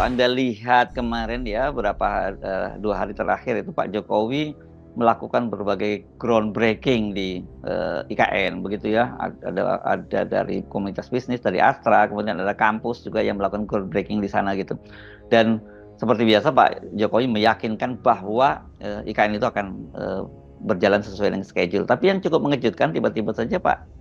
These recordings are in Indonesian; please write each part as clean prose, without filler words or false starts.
kalau Anda lihat kemarin ya, 2 hari terakhir itu Pak Jokowi melakukan berbagai groundbreaking di, IKN begitu ya. Ada dari komunitas bisnis, dari Astra, kemudian ada kampus juga yang melakukan groundbreaking di sana gitu. Dan seperti biasa Pak Jokowi meyakinkan bahwa, IKN itu akan, berjalan sesuai dengan schedule. Tapi yang cukup mengejutkan tiba-tiba saja Pak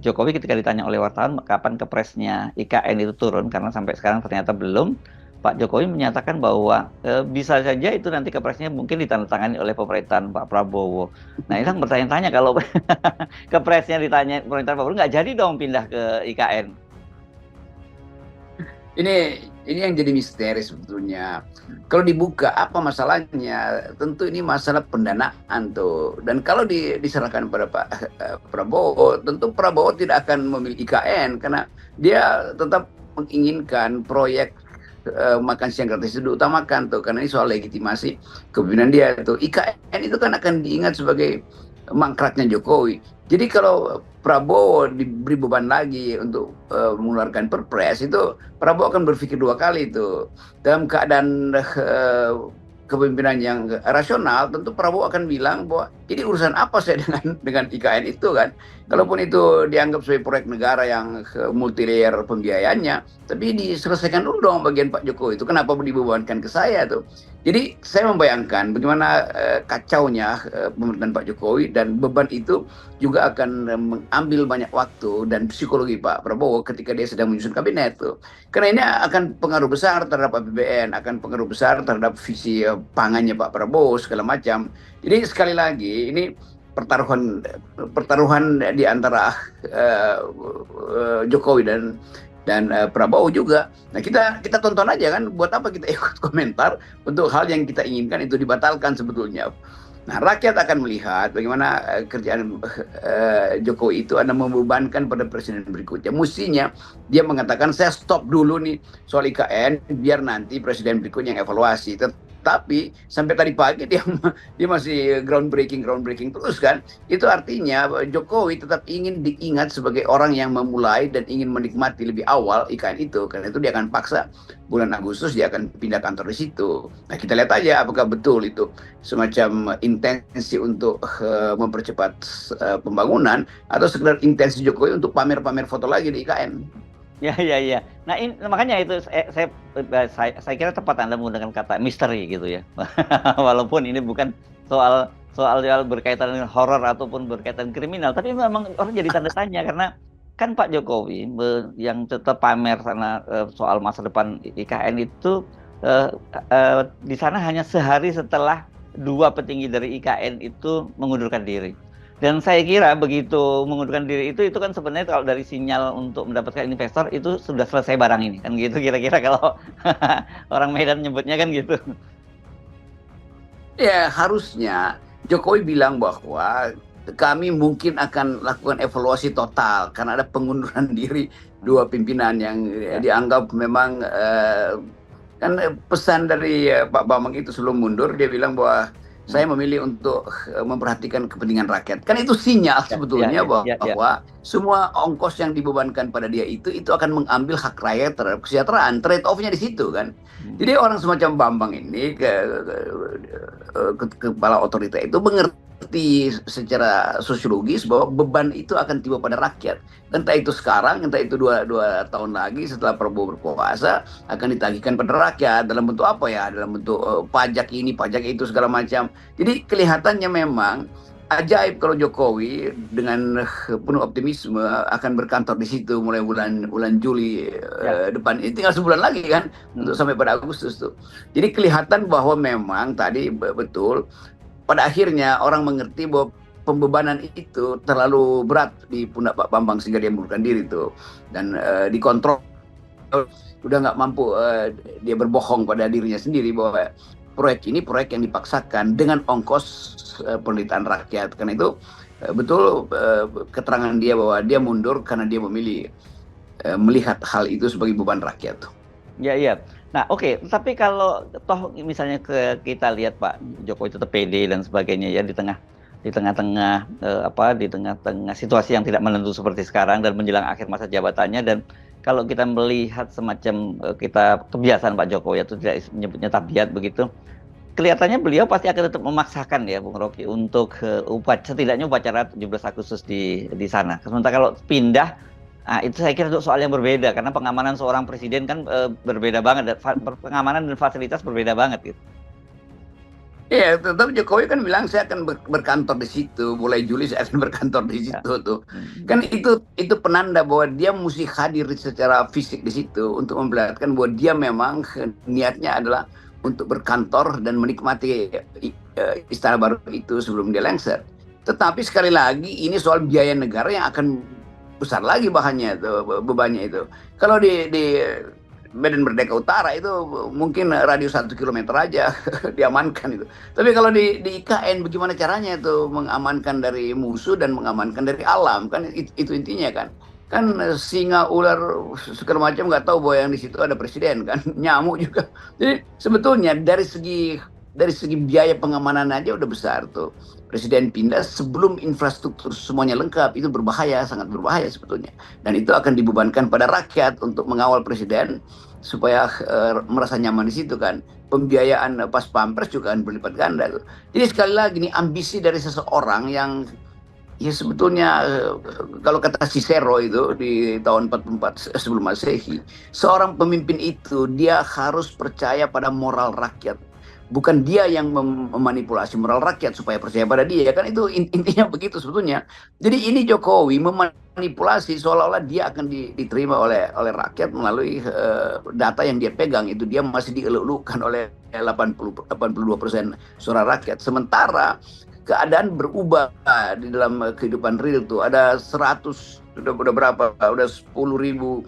Jokowi ketika ditanya oleh wartawan kapan kepresnya IKN itu turun, karena sampai sekarang ternyata belum, Pak Jokowi menyatakan bahwa, bisa saja itu nanti kepresnya mungkin ditandatangani oleh pemerintahan Pak Prabowo. Nah, ini kan bertanya-tanya kalau kepresnya ditanya pemerintahan Pak Prabowo, nggak jadi dong pindah ke IKN. Ini yang jadi misteri sebetulnya. Kalau dibuka apa masalahnya? Tentu ini masalah pendanaan tuh. Dan kalau diserahkan pada Pak Prabowo, tentu Prabowo tidak akan memilih IKN karena dia tetap menginginkan proyek makan siang gratis itu diutamakan tuh, karena ini soal legitimasi kepemimpinan dia tuh. IKN itu kan akan diingat sebagai mangkraknya Jokowi. Jadi kalau Prabowo diberi beban lagi untuk mengeluarkan perpres, itu Prabowo akan berpikir 2 kali itu. Dalam keadaan kepemimpinan yang rasional, tentu Prabowo akan bilang bahwa ini urusan apa saya dengan IKN itu kan. Kalaupun itu dianggap sebagai proyek negara yang multi-layer pembiayaannya, tapi diselesaikan dulu dong bagian Pak Jokowi itu. Kenapa dibebankan ke saya tuh? Jadi saya membayangkan bagaimana kacaunya pemerintahan Pak Jokowi, dan beban itu juga akan mengambil banyak waktu dan psikologi Pak Prabowo ketika dia sedang menyusun kabinet tuh. Karena ini akan pengaruh besar terhadap APBN, akan pengaruh besar terhadap visi pangannya Pak Prabowo segala macam. Jadi sekali lagi ini pertaruhan di antara Jokowi dan Prabowo juga. Nah, kita tonton aja kan, buat apa kita ikut komentar untuk hal yang kita inginkan itu dibatalkan sebetulnya. Nah, rakyat akan melihat bagaimana kerjaan Jokowi itu ada membebankan pada presiden berikutnya. Mestinya dia mengatakan saya stop dulu nih soal IKN biar nanti presiden berikutnya yang evaluasi. Tapi sampai tadi pagi dia masih groundbreaking terus kan. Itu artinya Jokowi tetap ingin diingat sebagai orang yang memulai dan ingin menikmati lebih awal IKN itu. Karena itu dia akan paksa bulan Agustus dia akan pindah kantor di situ. Nah, kita lihat aja apakah betul itu semacam intensi untuk mempercepat pembangunan, atau sekedar intensi Jokowi untuk pamer-pamer foto lagi di IKN. Ya, ya, ya. Nah, makanya itu saya kira tepat Anda menggunakan kata misteri gitu ya. Walaupun ini bukan soal berkaitan dengan horor ataupun berkaitan kriminal, tapi memang orang jadi tanda tanya karena kan Pak Jokowi yang tetap pamer sana soal masa depan IKN itu di sana hanya sehari setelah 2 petinggi dari IKN itu mengundurkan diri. Dan saya kira begitu mengundurkan diri itu kan sebenarnya kalau dari sinyal untuk mendapatkan investor itu sudah selesai barang ini kan gitu, kira-kira kalau orang Medan nyebutnya kan gitu. Ya, harusnya Jokowi bilang bahwa kami mungkin akan lakukan evaluasi total karena ada pengunduran diri 2 pimpinan yang dianggap memang kan pesan dari Pak Bambang itu sebelum mundur, dia bilang bahwa saya memilih untuk memperhatikan kepentingan rakyat. Kan itu sinyal sebetulnya bahwa semua ongkos yang dibebankan pada dia itu akan mengambil hak rakyat terhadap kesejahteraan. Trade off-nya di situ kan. Jadi orang semacam Bambang ini kepala otorita itu mengerti secara sosiologis bahwa beban itu akan tiba pada rakyat. Entah itu sekarang, entah itu dua tahun lagi setelah Prabowo berkuasa, akan ditagihkan pada rakyat dalam bentuk apa ya? Dalam bentuk pajak ini, pajak itu segala macam. Jadi kelihatannya memang ajaib kalau Jokowi dengan penuh optimisme akan berkantor di situ mulai bulan Juli depan. Ini tinggal sebulan lagi kan untuk sampai pada Agustus tuh. Jadi kelihatan bahwa memang tadi betul pada akhirnya orang mengerti bahwa pembebanan itu terlalu berat di pundak Pak Bambang sehingga dia mengundurkan diri tuh, dan dikontrol udah nggak mampu dia berbohong pada dirinya sendiri bahwa proyek ini proyek yang dipaksakan dengan ongkos penderitaan rakyat. Karena itu betul keterangan dia bahwa dia mundur karena dia memilih melihat hal itu sebagai beban rakyat. Ya, iya. Nah, oke. Tapi kalau toh misalnya kita lihat Pak Jokowi tetap pede dan sebagainya ya di tengah-tengah situasi yang tidak menentu seperti sekarang dan menjelang akhir masa jabatannya, dan kalau kita melihat semacam kita kebiasaan Pak Jokowi itu tidak menyebutnya tabiat begitu, kelihatannya beliau pasti akan tetap memaksakan ya Bung Rocky untuk setidaknya upacara 17 Agustus di sana. Sementara kalau pindah, itu saya kira itu soal yang berbeda karena pengamanan seorang presiden kan berbeda banget, pengamanan dan fasilitas berbeda banget gitu. Iya, tetap Jokowi kan bilang saya akan berkantor di situ, mulai Juli saya akan berkantor di Ya. situ tuh. Kan itu penanda bahwa dia mesti hadir secara fisik di situ untuk memperlihatkan bahwa dia memang niatnya adalah untuk berkantor dan menikmati istana baru itu sebelum dia lengser. Tetapi sekali lagi ini soal biaya negara yang akan besar lagi bebannya itu. Kalau di Medan Merdeka Utara itu mungkin radius 1 kilometer aja diamankan itu. Tapi kalau di IKN bagaimana caranya itu mengamankan dari musuh dan mengamankan dari alam, kan itu intinya kan. Kan singa, ular, segala macam nggak tahu bahwa yang di situ ada presiden kan, nyamuk juga. Jadi sebetulnya dari segi biaya pengamanan aja udah besar tuh. Presiden pindah sebelum infrastruktur semuanya lengkap, itu berbahaya, sangat berbahaya sebetulnya. Dan itu akan dibebankan pada rakyat untuk mengawal presiden supaya merasa nyaman di situ kan. Pembiayaan pas pampres juga akan berlipat ganda tuh. Jadi sekali lagi nih ambisi dari seseorang yang ya sebetulnya kalau kata Cicero itu di tahun 44 sebelum Masehi, seorang pemimpin itu dia harus percaya pada moral rakyat. Bukan dia yang memanipulasi moral rakyat supaya percaya pada dia, kan itu intinya begitu sebetulnya. Jadi ini Jokowi memanipulasi seolah-olah dia akan diterima oleh rakyat melalui data yang dia pegang, itu dia masih dieluk-elukan oleh 82% suara rakyat. Sementara keadaan berubah di dalam kehidupan real tuh, ada 100 udah berapa, udah 10.000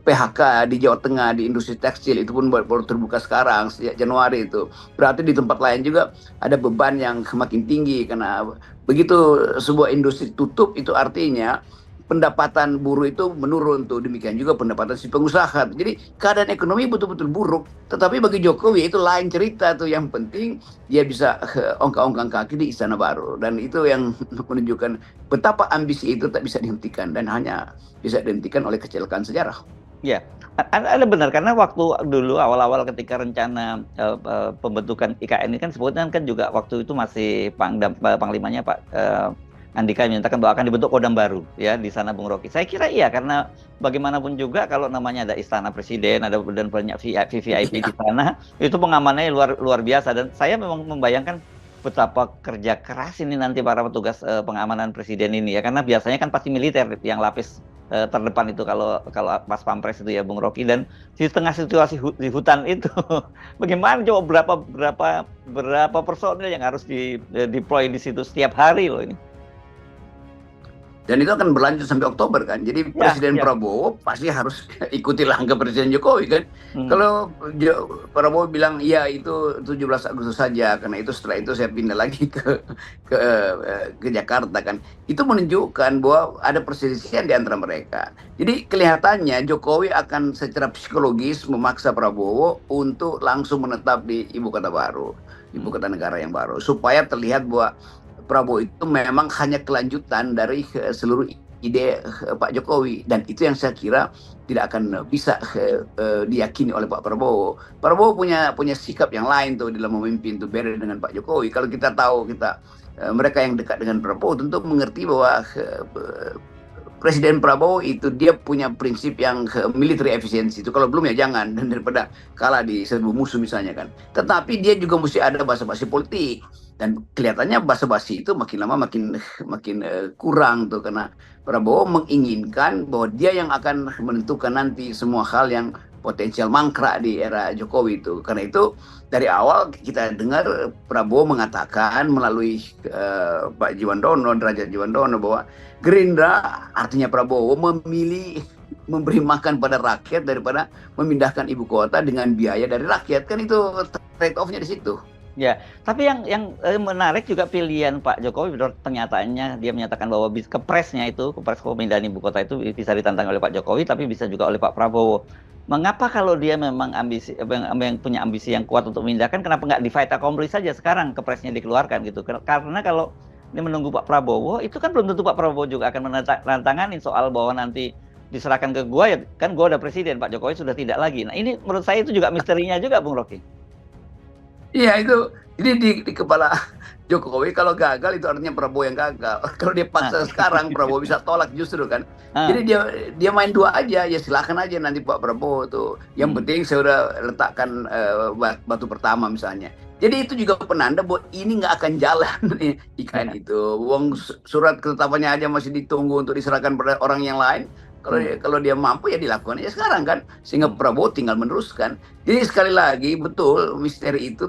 PHK di Jawa Tengah di industri tekstil, itu pun baru terbuka sekarang sejak Januari itu. Berarti di tempat lain juga ada beban yang semakin tinggi karena begitu sebuah industri tutup itu artinya pendapatan buruh itu menurun tuh, demikian juga pendapatan si pengusaha. Jadi keadaan ekonomi betul-betul buruk. Tetapi bagi Jokowi itu lain cerita tuh, yang penting dia bisa ongkang-ongkang kaki di istana baru, dan itu yang menunjukkan betapa ambisi itu tak bisa dihentikan dan hanya bisa dihentikan oleh kecelakaan sejarah. Ya, Anda benar karena waktu dulu awal-awal ketika rencana pembentukan IKN ini kan sebetulnya kan juga waktu itu masih Panglimanya Pak Andika menyatakan bahwa akan dibentuk Kodam baru ya di sana Bung Rocky. Saya kira iya karena bagaimanapun juga kalau namanya ada istana presiden, ada dan banyak VIP di sana, itu pengamanannya luar biasa, dan saya memang membayangkan betapa kerja keras ini nanti para petugas pengamanan presiden ini ya, karena biasanya kan pasti militer yang lapis terdepan itu kalau pas pampres itu ya Bung Rocky, dan di tengah situasi di hutan itu bagaimana coba berapa personil yang harus deploy di situ setiap hari loh ini. Dan itu akan berlanjut sampai Oktober kan. Jadi Presiden Prabowo pasti harus ikuti langkah Presiden Jokowi kan. Kalau Prabowo bilang iya itu 17 Agustus saja, karena itu setelah itu saya pindah lagi ke Jakarta kan. Itu menunjukkan bahwa ada perselisihan di antara mereka. Jadi kelihatannya Jokowi akan secara psikologis memaksa Prabowo untuk langsung menetap di ibu kota baru, ibu kota negara yang baru, supaya terlihat bahwa Prabowo itu memang hanya kelanjutan dari seluruh ide Pak Jokowi, dan itu yang saya kira tidak akan bisa diyakini oleh Pak Prabowo. Prabowo punya sikap yang lain tuh dalam memimpin tuh, beda dengan Pak Jokowi. Kalau kita tahu mereka yang dekat dengan Prabowo tentu mengerti bahwa Presiden Prabowo itu dia punya prinsip yang military efisiensi itu, kalau belum ya jangan, dan daripada kalah di serbu musuh misalnya kan. Tetapi dia juga mesti ada basa-basi politik, dan kelihatannya basa-basi itu makin lama makin kurang tuh, karena Prabowo menginginkan bahwa dia yang akan menentukan nanti semua hal yang potensial mangkrak di era Jokowi itu. Karena itu dari awal kita dengar Prabowo mengatakan melalui Pak Jiwandono, Derajat Jiwandono, bahwa Gerindra, artinya Prabowo, memilih memberi makan pada rakyat daripada memindahkan ibu kota dengan biaya dari rakyat. Kan itu trade off-nya di situ. Ya, tapi yang menarik juga pilihan Pak Jokowi, menurut pernyataannya dia menyatakan bahwa kepres pemindahan ibu kota itu bisa ditantang oleh Pak Jokowi, tapi bisa juga oleh Pak Prabowo. Mengapa kalau dia memang yang punya ambisi yang kuat untuk memindahkan, kenapa nggak di fait accompli saja sekarang kepresnya dikeluarkan gitu? Karena kalau ini menunggu Pak Prabowo, itu kan belum tentu Pak Prabowo juga akan menantangani soal bahwa nanti diserahkan ke gua, ya kan gua udah presiden, Pak Jokowi sudah tidak lagi. Nah ini menurut saya itu juga misterinya juga, Bung Rocky. Iya itu, jadi di kepala Jokowi kalau gagal itu artinya Prabowo yang gagal. Kalau dia Nah, paksa sekarang Prabowo bisa tolak justru kan. Jadi ah, dia main dua aja, ya silakan aja nanti Pak Prabowo tuh. Yang hmm, penting saya udah letakkan batu pertama misalnya. Jadi itu juga penanda bahwa ini nggak akan jalan nih IKN ya, itu. Uang surat ketetapannya aja masih ditunggu untuk diserahkan pada orang yang lain. hmm, Kalau dia mampu ya dilakukan aja sekarang kan, sehingga hmm, Prabowo tinggal meneruskan. Jadi sekali lagi betul misteri itu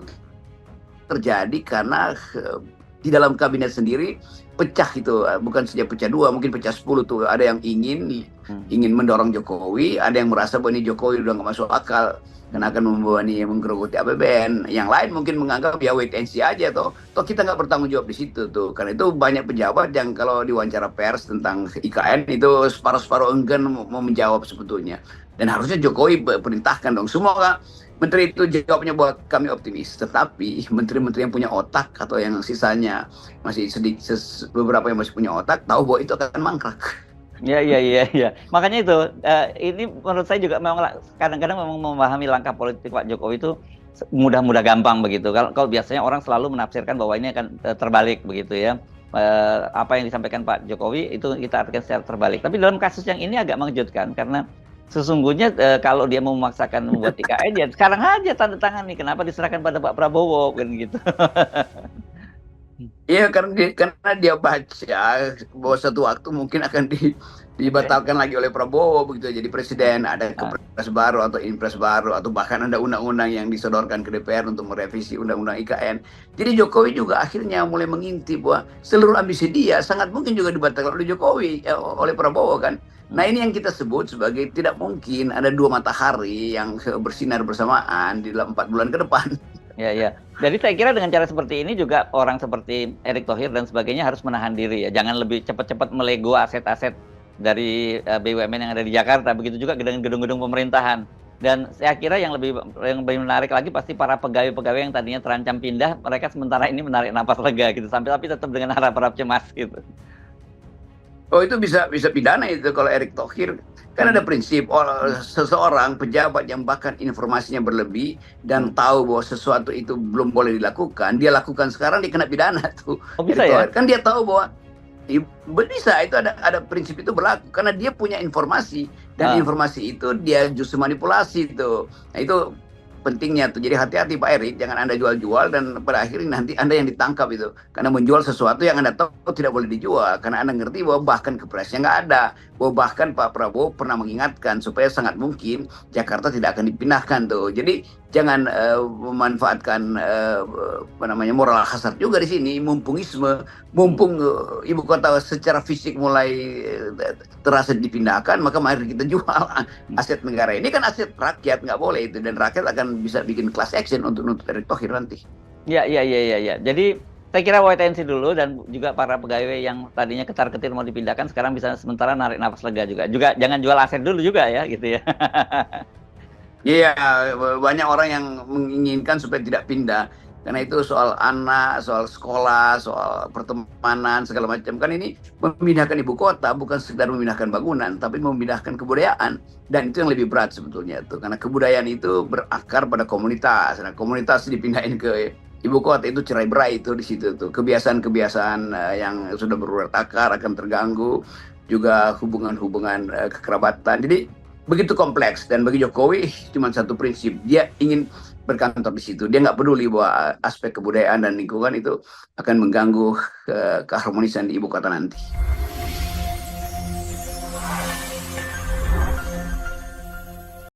terjadi karena di dalam kabinet sendiri pecah itu, bukan saja pecah dua, mungkin pecah 10 tuh. Ada yang hmm, ingin mendorong Jokowi, ada yang merasa bahwa ini Jokowi udah nggak masuk akal karena hmm. akan membawa nih menggerogoti APBN. Yang lain mungkin menganggap ya wait and see aja toh kita nggak bertanggung jawab di situ tuh. Karena itu banyak pejabat yang kalau diwawancara pers tentang IKN itu separuh-separuh enggan mau menjawab sebetulnya. Dan harusnya Jokowi perintahkan dong semua menteri itu jawabnya buat kami optimis, tetapi menteri-menteri yang punya otak atau yang sisanya masih sedikit beberapa yang masih punya otak tahu bahwa itu akan mangkrak. Ya, iya, iya, iya. Makanya itu, ini menurut saya juga memang kadang-kadang memang memahami langkah politik Pak Jokowi itu mudah-mudah gampang begitu. Kalau biasanya orang selalu menafsirkan bahwa ini akan terbalik begitu ya. Apa yang disampaikan Pak Jokowi itu kita artikan secara terbalik. Tapi dalam kasus yang ini agak mengejutkan karena sesungguhnya kalau dia mau memaksakan membuat IKN ya sekarang aja tanda tangan nih. Kenapa diserahkan pada Pak Prabowo kan gitu. Iya karena dia baca bahwa satu waktu mungkin akan dibatalkan lagi oleh Prabowo begitu jadi presiden, ada Nah, kepres baru atau impres baru atau bahkan ada undang-undang yang disodorkan ke DPR untuk merevisi undang-undang IKN. Jadi Jokowi juga akhirnya mulai mengintip bahwa seluruh ambisi dia sangat mungkin juga dibatalkan oleh Jokowi, oleh Prabowo kan. Nah ini yang kita sebut sebagai tidak mungkin ada dua matahari yang bersinar bersamaan di dalam 4 bulan ke depan. ya, ya. Jadi saya kira dengan cara seperti ini juga orang seperti Erick Thohir dan sebagainya harus menahan diri ya. Jangan lebih cepat-cepat melego aset-aset dari BUMN yang ada di Jakarta. Begitu juga dengan gedung-gedung pemerintahan. Dan saya kira yang lebih menarik lagi pasti para pegawai-pegawai yang tadinya terancam pindah, mereka sementara ini menarik napas lega gitu. Sampai tapi tetap dengan harap-harap cemas gitu. Oh itu bisa pidana itu kalau Erick Thohir. Kan ada Hmm. prinsip seseorang pejabat yang bahkan informasinya berlebih dan Hmm. tahu bahwa sesuatu itu belum boleh dilakukan, dia lakukan sekarang dia kena pidana tuh Oh bisa Erick ya? Thohir. Kan dia tahu bahwa bisa itu ada prinsip itu berlaku karena dia punya informasi dan Ah. informasi itu dia justru manipulasi itu. Nah itu pentingnya tuh. Jadi hati-hati Pak Erik, jangan Anda jual-jual dan pada akhirnya nanti Anda yang ditangkap itu. Karena menjual sesuatu yang Anda tahu tidak boleh dijual. Karena Anda ngerti bahwa bahkan kepresnya nggak ada. Bahwa bahkan Pak Prabowo pernah mengingatkan supaya sangat mungkin Jakarta tidak akan dipindahkan tuh. Jadi jangan memanfaatkan apa namanya moral hasar juga di sini, mumpungisme, mumpung ibu kota secara fisik mulai terasa dipindahkan, maka mari kita jual aset negara ini kan aset rakyat, nggak boleh itu, dan rakyat akan bisa bikin class action untuk nuntut Erick Thohir nanti. Iya, iya, iya, iya, iya. Jadi saya kira wait and see dulu dan juga para pegawai yang tadinya ketar-ketir mau dipindahkan sekarang bisa sementara narik nafas lega juga. Juga jangan jual aset dulu juga ya gitu ya. Iya, banyak orang yang menginginkan supaya tidak pindah. Karena itu soal anak, soal sekolah, soal pertemanan, segala macam. Kan ini memindahkan ibu kota bukan sekedar memindahkan bangunan, tapi memindahkan kebudayaan. Dan itu yang lebih berat sebetulnya tuh. Karena kebudayaan itu berakar pada komunitas. Nah, komunitas dipindahin ke ibu kota itu cerai-berai itu di situ tuh. Kebiasaan-kebiasaan yang sudah berurat akar akan terganggu. Juga hubungan-hubungan kekerabatan. Jadi begitu kompleks, dan bagi Jokowi cuma satu prinsip, dia ingin berkantor di situ, dia nggak peduli bahwa aspek kebudayaan dan lingkungan itu akan mengganggu keharmonisan di ibu kota nanti.